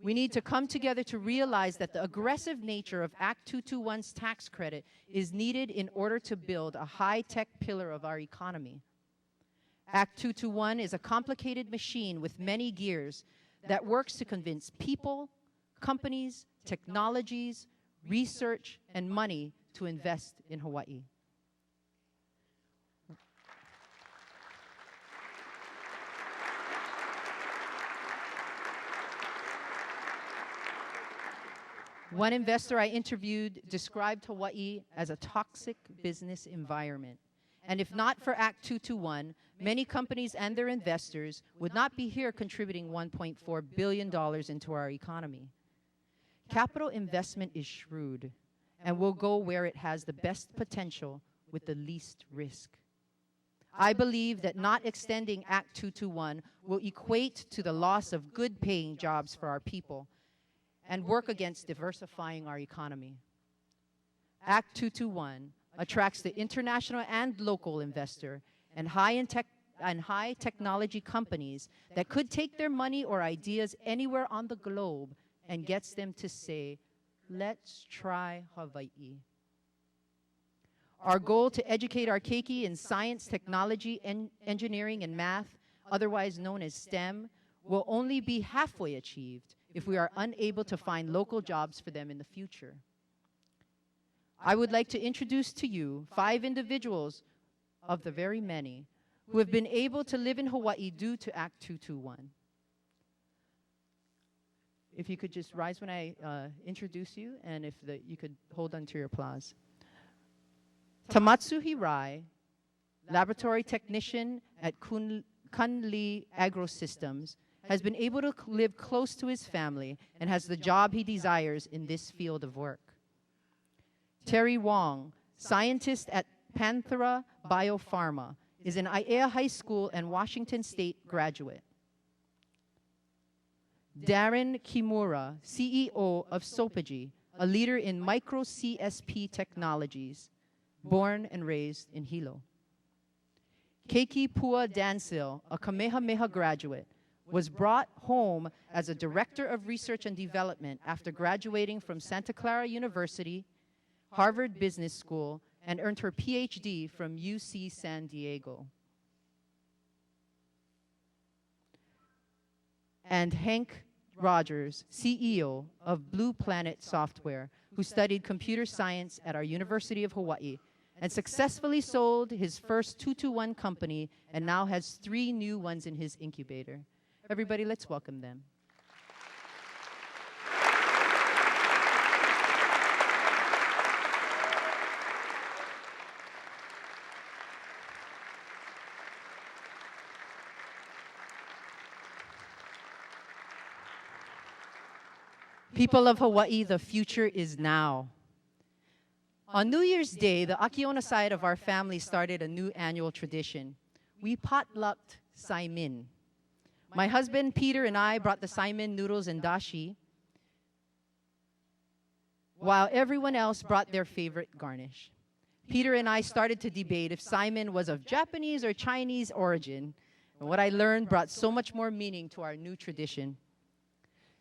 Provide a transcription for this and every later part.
We need to come together to realize that the aggressive nature of Act 221's tax credit is needed in order to build a high-tech pillar of our economy. Act 221 is a complicated machine with many gears that works to convince people, companies, technologies, research, and money to invest in Hawaii. One investor I interviewed described Hawaii as a toxic business environment. And if not for Act 221, many companies and their investors would not be here contributing $1.4 billion into our economy. Capital investment is shrewd and will go where it has the best potential with the least risk. I believe that not extending Act 221 will equate to the loss of good-paying jobs for our people and work against diversifying our economy. Act 221 attracts the international and local investor and high technology companies that could take their money or ideas anywhere on the globe and gets them to say, let's try Hawaii. Our goal to educate our keiki in science, technology, engineering, and math, otherwise known as STEM, will only be halfway achieved if we are unable to find local jobs for them in the future. I would like to introduce to you 5 individuals of the very many who have been able to live in Hawaii due to Act 221. If you could just rise when I introduce you, and if you could hold on to your applause. Tamatsu Hirai, laboratory technician at Kymberly Agrosystems, has been able to live close to his family and has the job he desires in this field of work. Terry Wong, scientist at Panthera Biopharma, is an Aiea High School and Washington State graduate. Darren Kimura, CEO of Sopagy, a leader in micro CSP technologies, born and raised in Hilo. Keiki Pua Dansil, a Kamehameha graduate, was brought home as a director of research and development after graduating from Santa Clara University, Harvard Business School, and earned her PhD from UC San Diego. And Hank Rogers, CEO of Blue Planet Software, who studied computer science at our University of Hawaii and successfully sold his first 221 company and now has 3 new ones in his incubator. Everybody, let's welcome them. People of Hawaii, the future is now. On New Year's Day, the Akiona side of our family started a new annual tradition. We potlucked saimin. My husband, Peter, and I brought the saimin noodles and dashi, while everyone else brought their favorite garnish. Peter and I started to debate if saimin was of Japanese or Chinese origin, and what I learned brought so much more meaning to our new tradition.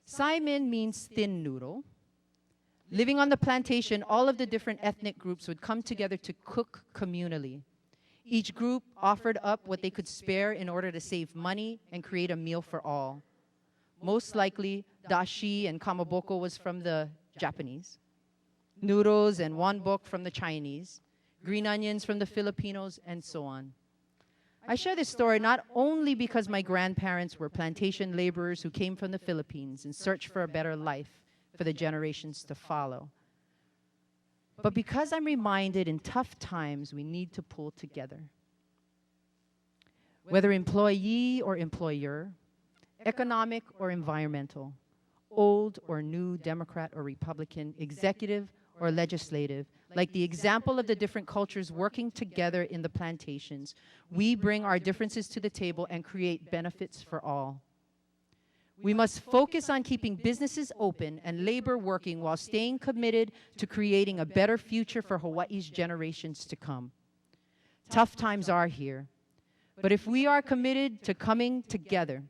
Saimin means thin noodle. Living on the plantation, all of the different ethnic groups would come together to cook communally. Each group offered up what they could spare in order to save money and create a meal for all. Most likely, dashi and kamaboko was from the Japanese, noodles and wonbok from the Chinese, green onions from the Filipinos, and so on. I share this story not only because my grandparents were plantation laborers who came from the Philippines in search for a better life for the generations to follow, but because I'm reminded in tough times we need to pull together. Whether employee or employer, economic or environmental, old or new, Democrat or Republican, executive or legislative, like the example of the different cultures working together in the plantations, we bring our differences to the table and create benefits for all. We must focus on keeping businesses open and labor working while staying committed to creating a better future for Hawaii's generations to come. Tough times are here, but if we are committed to coming together,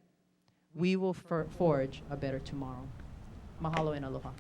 we will forge a better tomorrow. Mahalo and aloha.